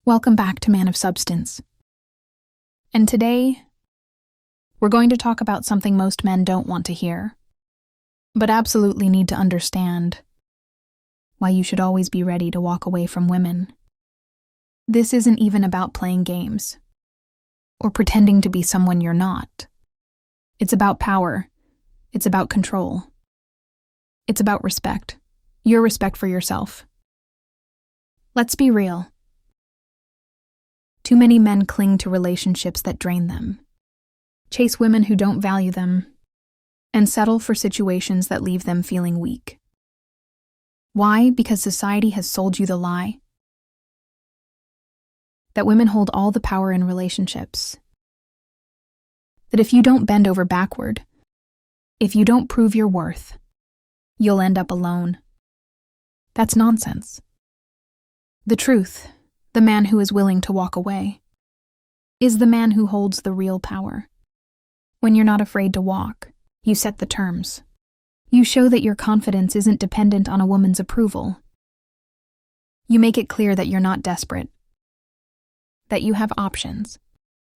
Welcome back to Man of Substance. And today, we're going to talk about something most men don't want to hear, but absolutely need to understand: why you should always be ready to walk away from women. This isn't even about playing games or pretending to be someone you're not. It's about power. It's about control. It's about respect. Your respect for yourself. Let's be real. Too many men cling to relationships that drain them, chase women who don't value them, and settle for situations that leave them feeling weak. Why? Because society has sold you the lie that women hold all the power in relationships. That if you don't bend over backward, if you don't prove your worth, you'll end up alone. That's nonsense. The truth, the man who is willing to walk away, is the man who holds the real power. When you're not afraid to walk, you set the terms. You show that your confidence isn't dependent on a woman's approval. You make it clear that you're not desperate, that you have options,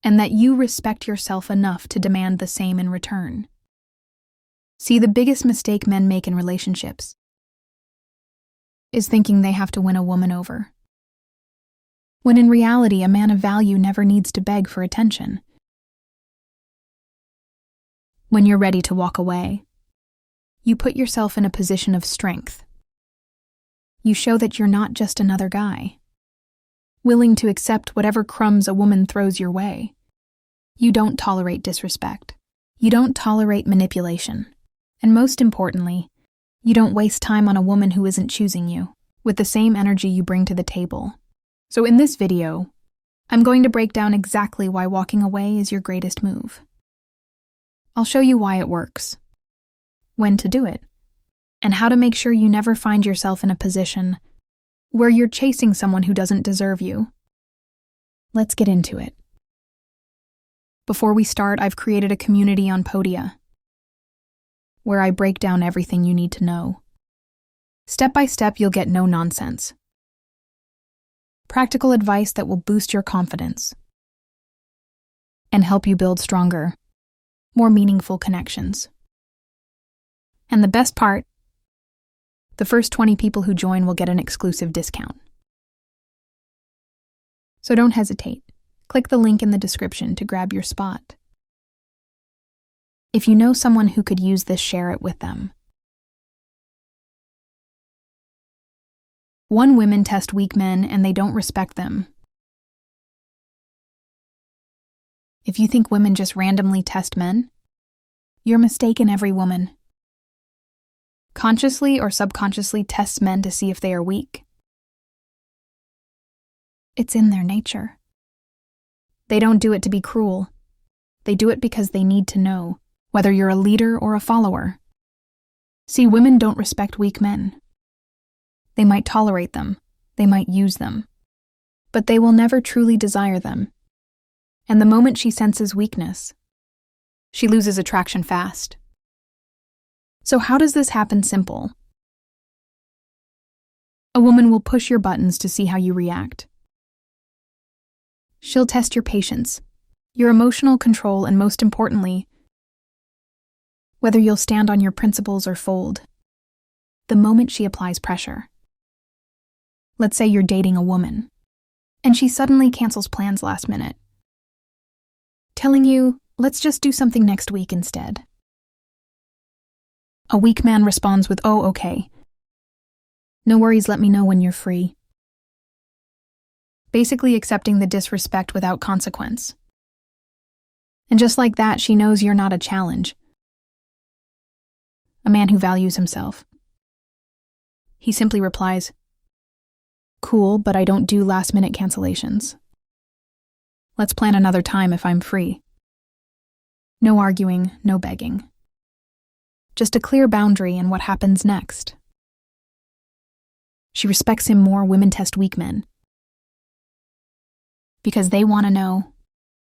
and that you respect yourself enough to demand the same in return. See, the biggest mistake men make in relationships is thinking they have to win a woman over, when in reality, a man of value never needs to beg for attention. When you're ready to walk away, you put yourself in a position of strength. You show that you're not just another guy, willing to accept whatever crumbs a woman throws your way. You don't tolerate disrespect. You don't tolerate manipulation. And most importantly, you don't waste time on a woman who isn't choosing you, with the same energy you bring to the table. So in this video, I'm going to break down exactly why walking away is your greatest move. I'll show you why it works, when to do it, and how to make sure you never find yourself in a position where you're chasing someone who doesn't deserve you. Let's get into it. Before we start, I've created a community on Podia, where I break down everything you need to know. Step by step, you'll get no nonsense. Practical advice that will boost your confidence and help you build stronger, more meaningful connections. And the best part, the first 20 people who join will get an exclusive discount. So don't hesitate. Click the link in the description to grab your spot. If you know someone who could use this, share it with them. 1. Women test weak men and they don't respect them. If you think women just randomly test men, you're mistaken. Every woman consciously or subconsciously tests men to see if they are weak. It's in their nature. They don't do it to be cruel. They do it because they need to know whether you're a leader or a follower. See, women don't respect weak men. They might tolerate them, they might use them, but they will never truly desire them. And the moment she senses weakness, she loses attraction fast. So how does this happen? Simple. A woman will push your buttons to see how you react. She'll test your patience, your emotional control, and most importantly, whether you'll stand on your principles or fold, the moment she applies pressure. Let's say you're dating a woman, and she suddenly cancels plans last minute, telling you, let's just do something next week instead. A weak man responds with, oh, okay. No worries, let me know when you're free. Basically accepting the disrespect without consequence. And just like that, she knows you're not a challenge. A man who values himself. He simply replies, cool, but I don't do last-minute cancellations. Let's plan another time if I'm free. No arguing, no begging. Just a clear boundary and what happens next. She respects him more. Women test weak men because they want to know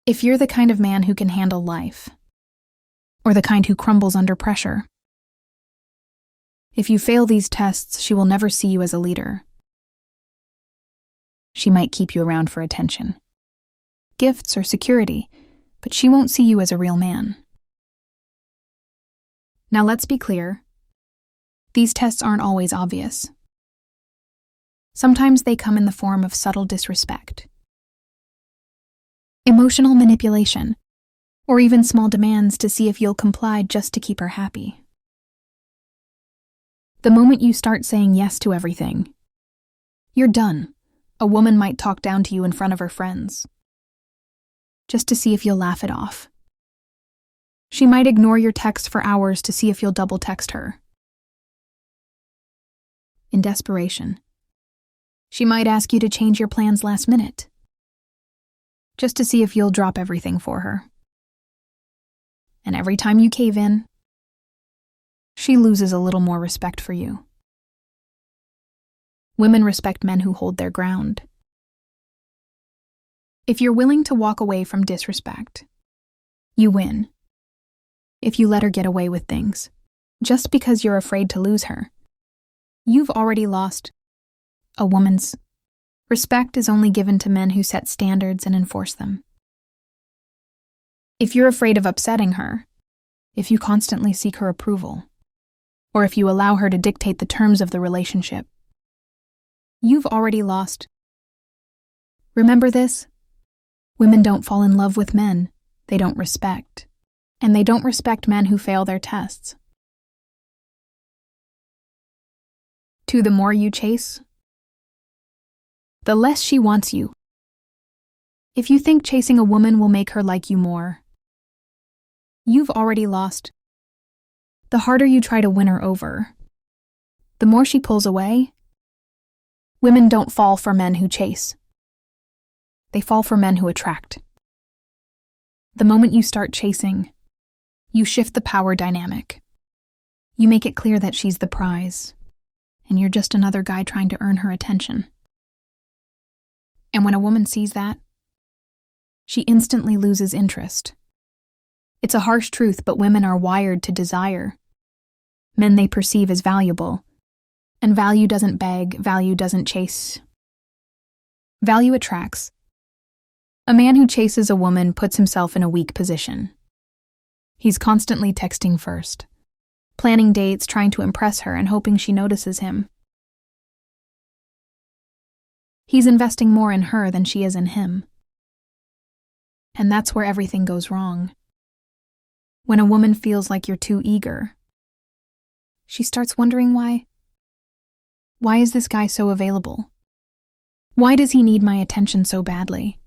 if you're the kind of man who can handle life, or the kind who crumbles under pressure. If you fail these tests, she will never see you as a leader. She might keep you around for attention, gifts, or security, but she won't see you as a real man. Now let's be clear. These tests aren't always obvious. Sometimes they come in the form of subtle disrespect, emotional manipulation, or even small demands to see if you'll comply just to keep her happy. The moment you start saying yes to everything, you're done. A woman might talk down to you in front of her friends, just to see if you'll laugh it off. She might ignore your texts for hours to see if you'll double text her. In desperation, she might ask you to change your plans last minute, just to see if you'll drop everything for her. And every time you cave in, she loses a little more respect for you. Women respect men who hold their ground. If you're willing to walk away from disrespect, you win. If you let her get away with things, just because you're afraid to lose her, you've already lost. A woman's respect is only given to men who set standards and enforce them. If you're afraid of upsetting her, if you constantly seek her approval, or if you allow her to dictate the terms of the relationship, you've already lost. Remember this: women don't fall in love with men they don't respect, and they don't respect men who fail their tests. 2. The more you chase, the less she wants you. If you think chasing a woman will make her like you more, you've already lost. The harder you try to win her over, the more she pulls away. Women don't fall for men who chase. They fall for men who attract. The moment you start chasing, you shift the power dynamic. You make it clear that she's the prize, and you're just another guy trying to earn her attention. And when a woman sees that, she instantly loses interest. It's a harsh truth, but women are wired to desire men they perceive as valuable. And value doesn't beg, value doesn't chase. Value attracts. A man who chases a woman puts himself in a weak position. He's constantly texting first, planning dates, trying to impress her, and hoping she notices him. He's investing more in her than she is in him. And that's where everything goes wrong. When a woman feels like you're too eager, she starts wondering why. Why is this guy so available? Why does he need my attention so badly?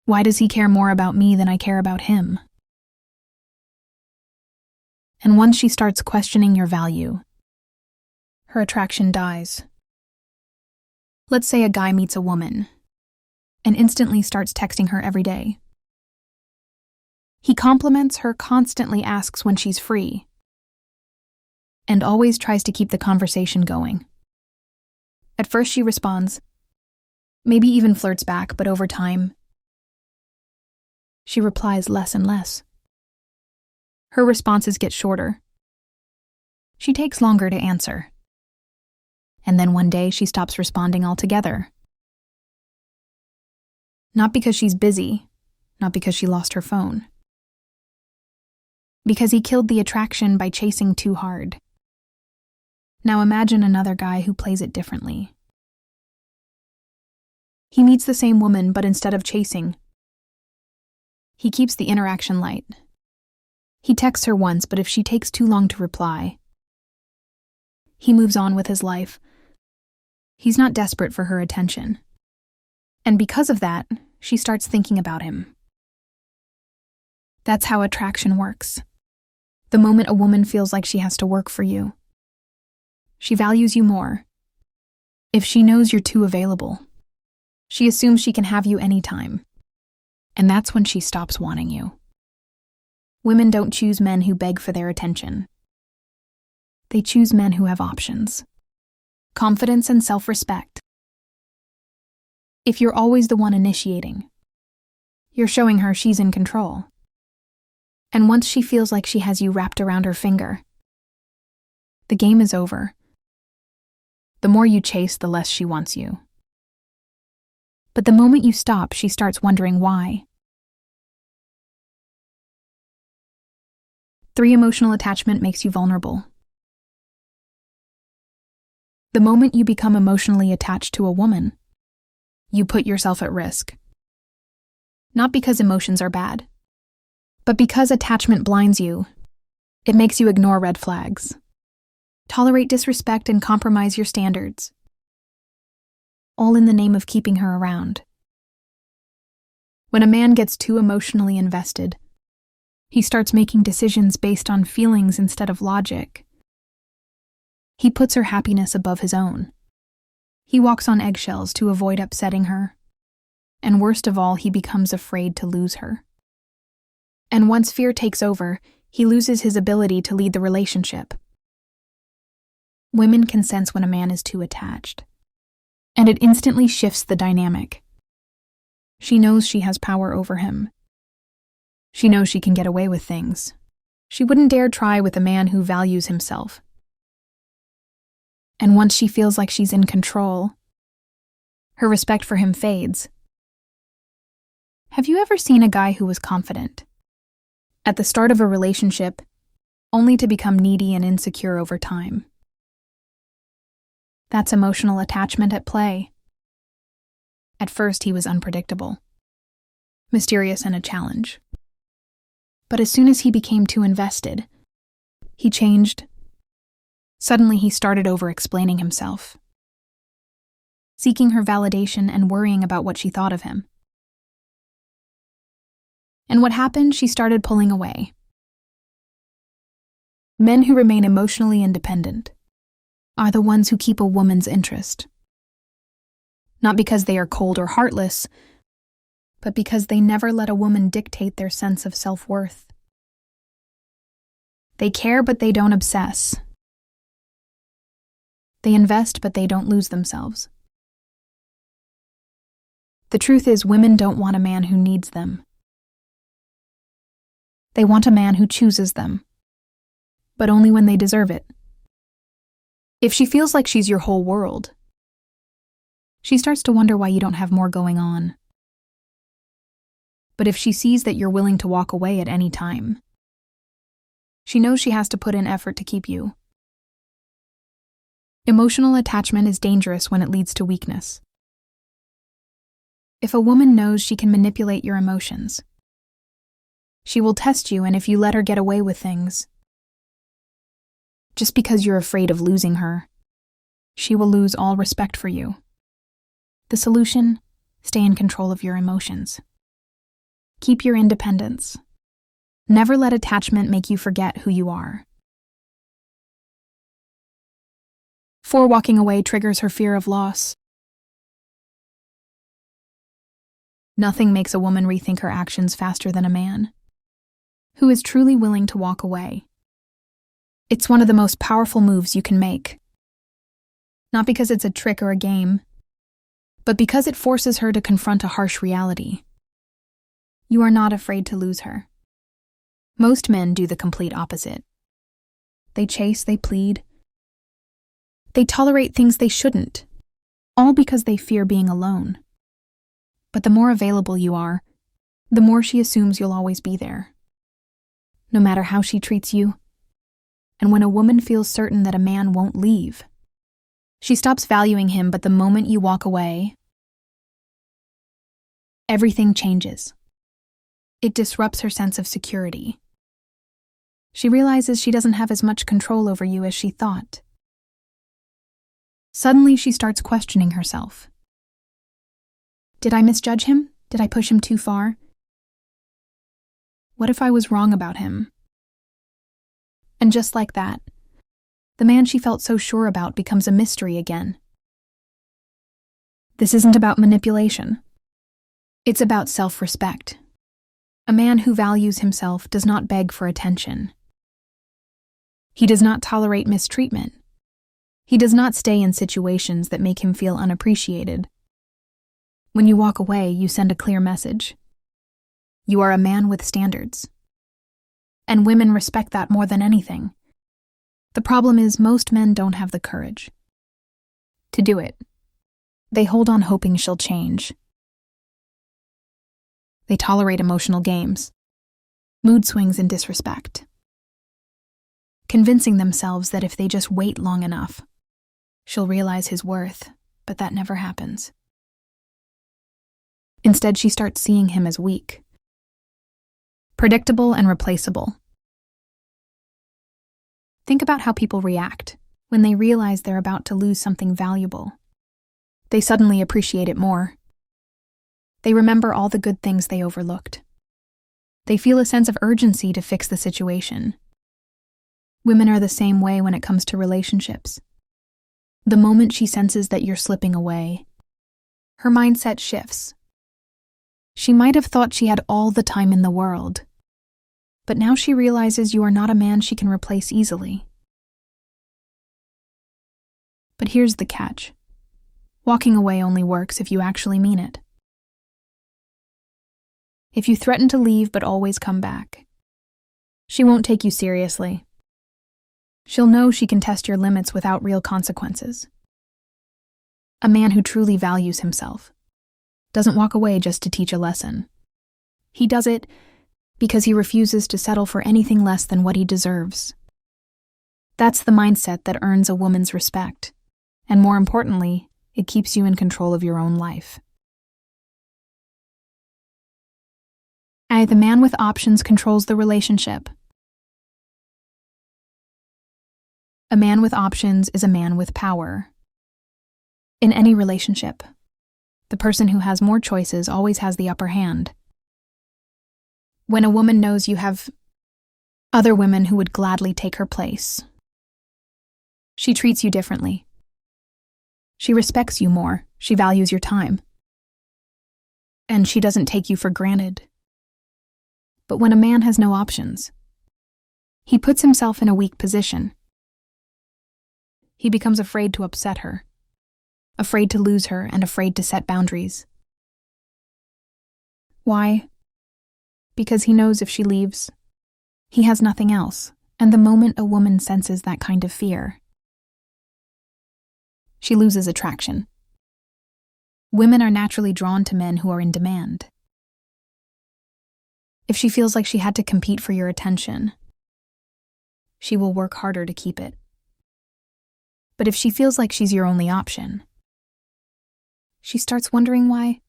Why does he care more about me than I care about him? And once she starts questioning your value, her attraction dies. Let's say a guy meets a woman and instantly starts texting her every day. He compliments her, constantly asks when she's free, and always tries to keep the conversation going. At first she responds, maybe even flirts back, but over time, she replies less and less. Her responses get shorter. She takes longer to answer. And then one day she stops responding altogether. Not because she's busy, not because she lost her phone. Because he killed the attraction by chasing too hard. Now imagine another guy who plays it differently. He meets the same woman, but instead of chasing, he keeps the interaction light. He texts her once, but if she takes too long to reply, he moves on with his life. He's not desperate for her attention. And because of that, she starts thinking about him. That's how attraction works. The moment a woman feels like she has to work for you, she values you more. If she knows you're too available, she assumes she can have you anytime. And that's when she stops wanting you. Women don't choose men who beg for their attention. They choose men who have options, confidence, and self-respect. If you're always the one initiating, you're showing her she's in control. And once she feels like she has you wrapped around her finger, the game is over. The more you chase, the less she wants you. But the moment you stop, she starts wondering why. 3. Emotional attachment makes you vulnerable. The moment you become emotionally attached to a woman, you put yourself at risk. Not because emotions are bad, but because attachment blinds you. It makes you ignore red flags, tolerate disrespect, and compromise your standards, all in the name of keeping her around. When a man gets too emotionally invested, he starts making decisions based on feelings instead of logic. He puts her happiness above his own. He walks on eggshells to avoid upsetting her. And worst of all, he becomes afraid to lose her. And once fear takes over, he loses his ability to lead the relationship. Women can sense when a man is too attached, and it instantly shifts the dynamic. She knows she has power over him. She knows she can get away with things. She wouldn't dare try with a man who values himself. And once she feels like she's in control, her respect for him fades. Have you ever seen a guy who was confident at the start of a relationship, only to become needy and insecure over time? That's emotional attachment at play. At first, he was unpredictable, mysterious, and a challenge. But as soon as he became too invested, he changed. Suddenly, he started over-explaining himself, seeking her validation and worrying about what she thought of him. And what happened? She started pulling away. Men who remain emotionally independent are the ones who keep a woman's interest. Not because they are cold or heartless, but because they never let a woman dictate their sense of self-worth. They care, but they don't obsess. They invest, but they don't lose themselves. The truth is, women don't want a man who needs them. They want a man who chooses them, but only when they deserve it. If she feels like she's your whole world, she starts to wonder why you don't have more going on. But if she sees that you're willing to walk away at any time, she knows she has to put in effort to keep you. Emotional attachment is dangerous when it leads to weakness. If a woman knows she can manipulate your emotions, she will test you, and if you let her get away with things, just because you're afraid of losing her, she will lose all respect for you. The solution? Stay in control of your emotions. Keep your independence. Never let attachment make you forget who you are. 4. Walking away triggers her fear of loss. Nothing makes a woman rethink her actions faster than a man who is truly willing to walk away. It's one of the most powerful moves you can make. Not because it's a trick or a game, but because it forces her to confront a harsh reality. You are not afraid to lose her. Most men do the complete opposite. They chase, they plead. They tolerate things they shouldn't, all because they fear being alone. But the more available you are, the more she assumes you'll always be there, no matter how she treats you. And when a woman feels certain that a man won't leave, she stops valuing him. But the moment you walk away, everything changes. It disrupts her sense of security. She realizes she doesn't have as much control over you as she thought. Suddenly, she starts questioning herself. Did I misjudge him? Did I push him too far? What if I was wrong about him? And just like that, the man she felt so sure about becomes a mystery again. This isn't about manipulation. It's about self-respect. A man who values himself does not beg for attention. He does not tolerate mistreatment. He does not stay in situations that make him feel unappreciated. When you walk away, you send a clear message. You are a man with standards. And women respect that more than anything. The problem is most men don't have the courage to do it. They hold on hoping she'll change, They tolerate emotional games, mood swings, and disrespect, convincing themselves that if they just wait long enough, she'll realize his worth, but that never happens. Instead, she starts seeing him as weak, predictable, and replaceable. Think about how people react when they realize they're about to lose something valuable. They suddenly appreciate it more. They remember all the good things they overlooked. They feel a sense of urgency to fix the situation. Women are the same way when it comes to relationships. The moment she senses that you're slipping away, her mindset shifts. She might have thought she had all the time in the world, but now she realizes you are not a man she can replace easily. But here's the catch. Walking away only works if you actually mean it. If you threaten to leave but always come back, she won't take you seriously. She'll know she can test your limits without real consequences. A man who truly values himself doesn't walk away just to teach a lesson. He does it because he refuses to settle for anything less than what he deserves. That's the mindset that earns a woman's respect, and more importantly, it keeps you in control of your own life. The man with options controls the relationship. A man with options is a man with power. In any relationship, the person who has more choices always has the upper hand. When a woman knows you have other women who would gladly take her place, she treats you differently. She respects you more, she values your time, and she doesn't take you for granted. But when a man has no options, he puts himself in a weak position. He becomes afraid to upset her, afraid to lose her, and afraid to set boundaries. Why? Because he knows if she leaves, he has nothing else, and the moment a woman senses that kind of fear, she loses attraction. Women are naturally drawn to men who are in demand. If she feels like she had to compete for your attention, she will work harder to keep it. But if she feels like she's your only option, she starts wondering why.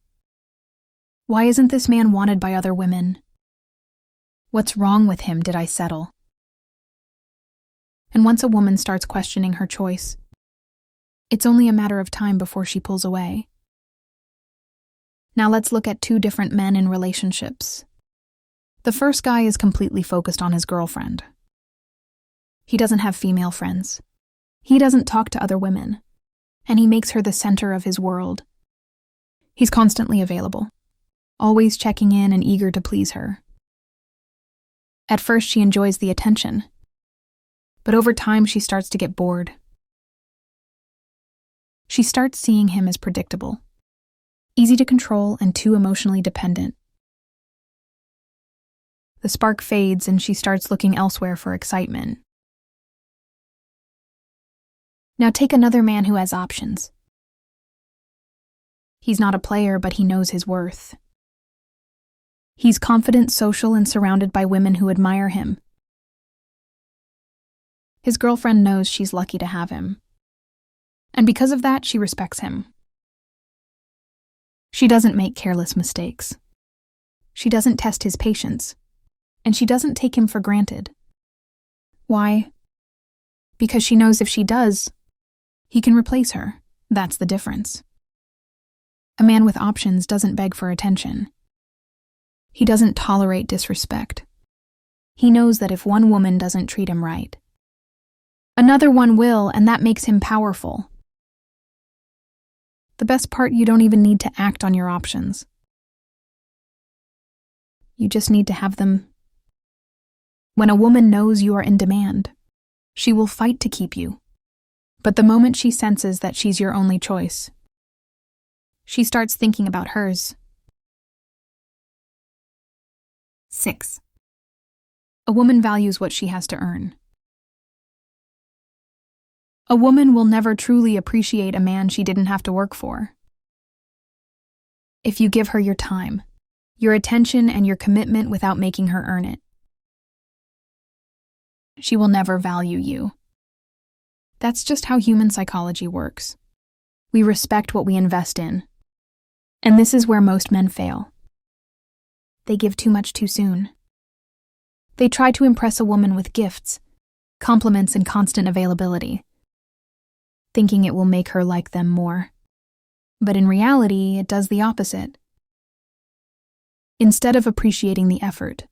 Why isn't this man wanted by other women? What's wrong with him? Did I settle? And once a woman starts questioning her choice, it's only a matter of time before she pulls away. Now let's look at two different men in relationships. The first guy is completely focused on his girlfriend. He doesn't have female friends. He doesn't talk to other women, and he makes her the center of his world. He's constantly available, always checking in and eager to please her. At first, she enjoys the attention, but over time, she starts to get bored. She starts seeing him as predictable, easy to control, and too emotionally dependent. The spark fades and she starts looking elsewhere for excitement. Now take another man who has options. He's not a player, but he knows his worth. He's confident, social, and surrounded by women who admire him. His girlfriend knows she's lucky to have him, and because of that, she respects him. She doesn't make careless mistakes. She doesn't test his patience. And she doesn't take him for granted. Why? Because she knows if she does, he can replace her. That's the difference. A man with options doesn't beg for attention. He doesn't tolerate disrespect. He knows that if one woman doesn't treat him right, another one will, and that makes him powerful. The best part, you don't even need to act on your options. You just need to have them. When a woman knows you are in demand, she will fight to keep you. But the moment she senses that she's your only choice, she starts thinking about hers. 6. A woman values what she has to earn. A woman will never truly appreciate a man she didn't have to work for. If you give her your time, your attention and your commitment without making her earn it. She will never value you. That's just how human psychology works. We respect what we invest in. And this is where most men fail. They give too much too soon. They try to impress a woman with gifts, compliments, and constant availability, thinking it will make her like them more. But in reality, it does the opposite. Instead of appreciating the effort,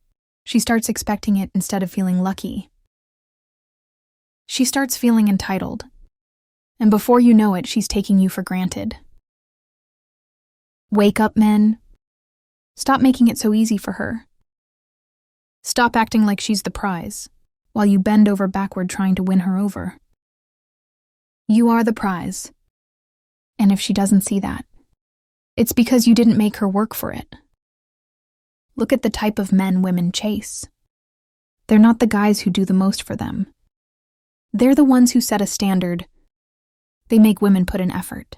she starts expecting it instead of feeling lucky. She starts feeling entitled, and before you know it, she's taking you for granted. Wake up, men. Stop making it so easy for her. Stop acting like she's the prize, while you bend over backward trying to win her over. You are the prize. And if she doesn't see that, it's because you didn't make her work for it. Look at the type of men women chase. They're not the guys who do the most for them. They're the ones who set a standard. They make women put in effort.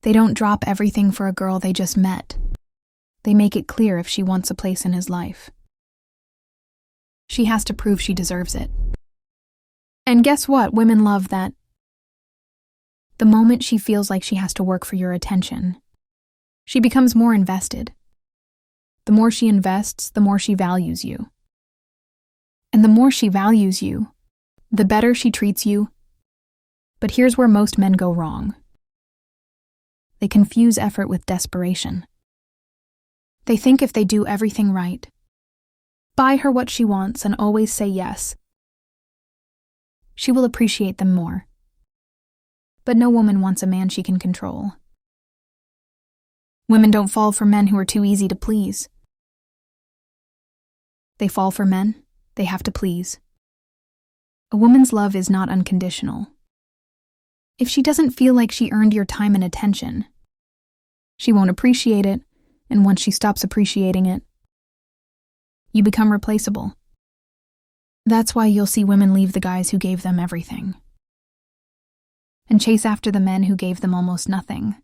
They don't drop everything for a girl they just met. They make it clear if she wants a place in his life. She has to prove she deserves it. And guess what? Women love that. The moment she feels like she has to work for your attention, she becomes more invested. The more she invests, the more she values you. And the more she values you, the better she treats you. But here's where most men go wrong. They confuse effort with desperation. They think if they do everything right, buy her what she wants and always say yes, she will appreciate them more. But no woman wants a man she can control. Women don't fall for men who are too easy to please. They fall for men they have to please. A woman's love is not unconditional. If she doesn't feel like she earned your time and attention, she won't appreciate it, and once she stops appreciating it, you become replaceable. That's why you'll see women leave the guys who gave them everything and chase after the men who gave them almost nothing.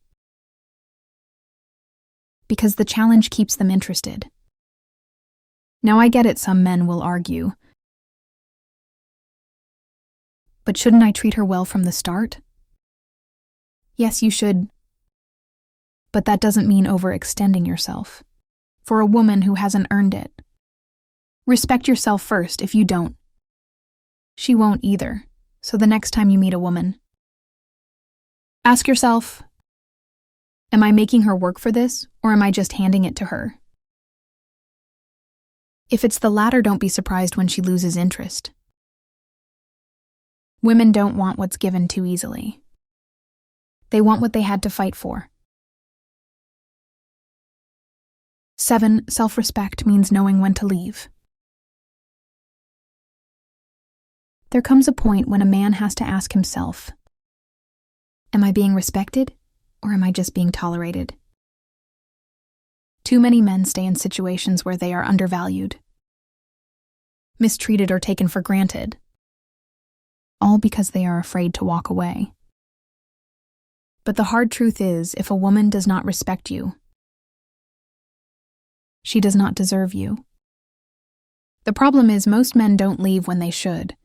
Because the challenge keeps them interested. Now I get it, some men will argue, but shouldn't I treat her well from the start? Yes, you should, but that doesn't mean overextending yourself for a woman who hasn't earned it. Respect yourself first. If you don't, she won't either. So the next time you meet a woman, ask yourself, am I making her work for this, or am I just handing it to her? If it's the latter, don't be surprised when she loses interest. Women don't want what's given too easily. They want what they had to fight for. 7. Self-respect means knowing when to leave. There comes a point when a man has to ask himself, am I being respected, or am I just being tolerated? Too many men stay in situations where they are undervalued, mistreated, or taken for granted, all because they are afraid to walk away. But the hard truth is, if a woman does not respect you, she does not deserve you. The problem is, most men don't leave when they should.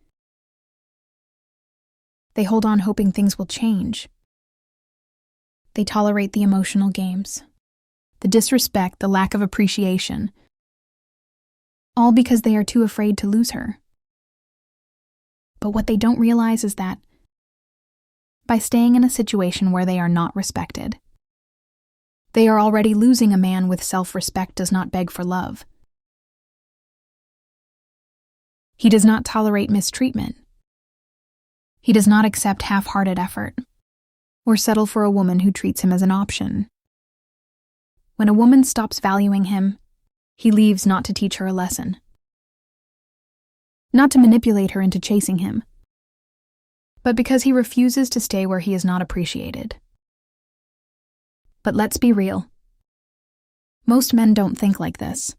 They hold on hoping things will change. They tolerate the emotional games, the disrespect, the lack of appreciation, all because they are too afraid to lose her. But what they don't realize is that by staying in a situation where they are not respected, they are already losing. A man with self-respect does not beg for love. He does not tolerate mistreatment. He does not accept half-hearted effort or settle for a woman who treats him as an option. When a woman stops valuing him, he leaves not to teach her a lesson, not to manipulate her into chasing him, but because he refuses to stay where he is not appreciated. But let's be real. Most men don't think like this.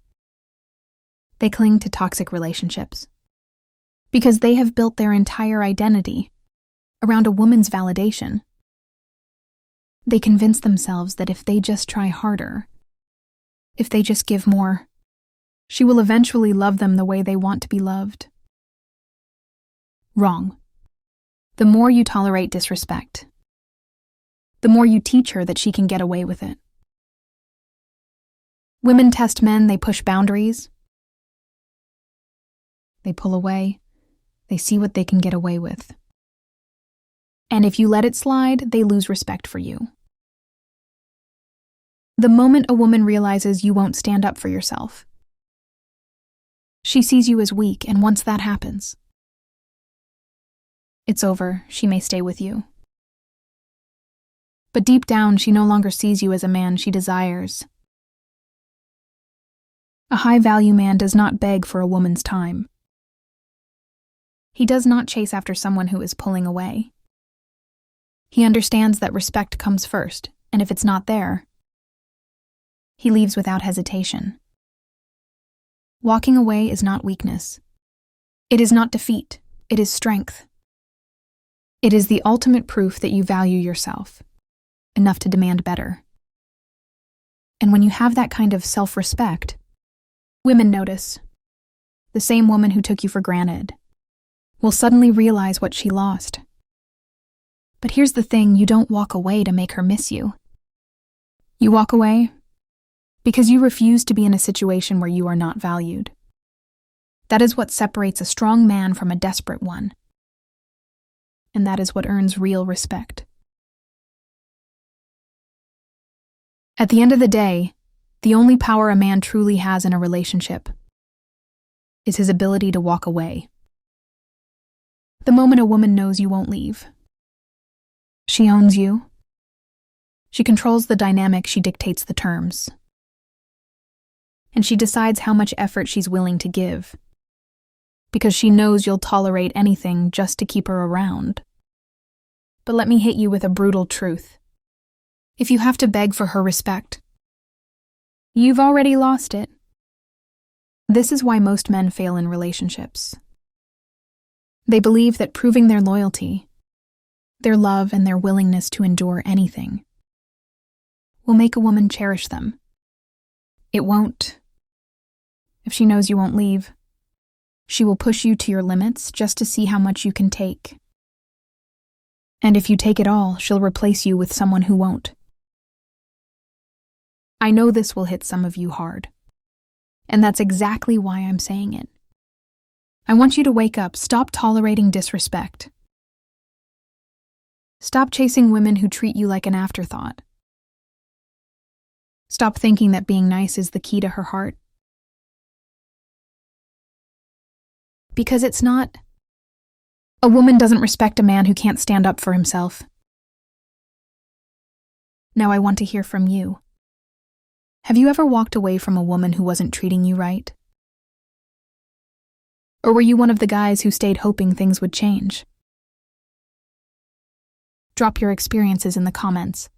They cling to toxic relationships because they have built their entire identity around a woman's validation. They convince themselves that if they just try harder, If they just give more, she will eventually love them the way they want to be loved. Wrong. The more you tolerate disrespect, the more you teach her that she can get away with it. Women test men, they push boundaries. They pull away. They see what they can get away with. And if you let it slide, they lose respect for you. The moment a woman realizes you won't stand up for yourself, she sees you as weak, and once that happens, it's over. She may stay with you. But deep down, she no longer sees you as a man she desires. A high-value man does not beg for a woman's time. He does not chase after someone who is pulling away. He understands that respect comes first, and if it's not there, he leaves without hesitation. Walking away is not weakness. It is not defeat. It is strength. It is the ultimate proof that you value yourself, enough to demand better. And when you have that kind of self-respect, women notice. The same woman who took you for granted will suddenly realize what she lost. But here's the thing, you don't walk away to make her miss you. You walk away because you refuse to be in a situation where you are not valued. That is what separates a strong man from a desperate one. And that is what earns real respect. At the end of the day, the only power a man truly has in a relationship is his ability to walk away. The moment a woman knows you won't leave, she owns you. She controls the dynamic, she dictates the terms. And she decides how much effort she's willing to give, because she knows you'll tolerate anything just to keep her around. But let me hit you with a brutal truth. If you have to beg for her respect, you've already lost it. This is why most men fail in relationships. They believe that proving their loyalty, their love, and their willingness to endure anything will make a woman cherish them. It won't. If she knows you won't leave, she will push you to your limits just to see how much you can take. And if you take it all, she'll replace you with someone who won't. I know this will hit some of you hard, and that's exactly why I'm saying it. I want you to wake up, stop tolerating disrespect. Stop chasing women who treat you like an afterthought. Stop thinking that being nice is the key to her heart. Because it's not. A woman doesn't respect a man who can't stand up for himself. Now I want to hear from you. Have you ever walked away from a woman who wasn't treating you right? Or were you one of the guys who stayed hoping things would change? Drop your experiences in the comments,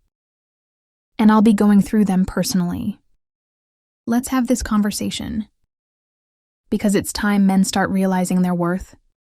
and I'll be going through them personally. Let's have this conversation, because it's time men start realizing their worth.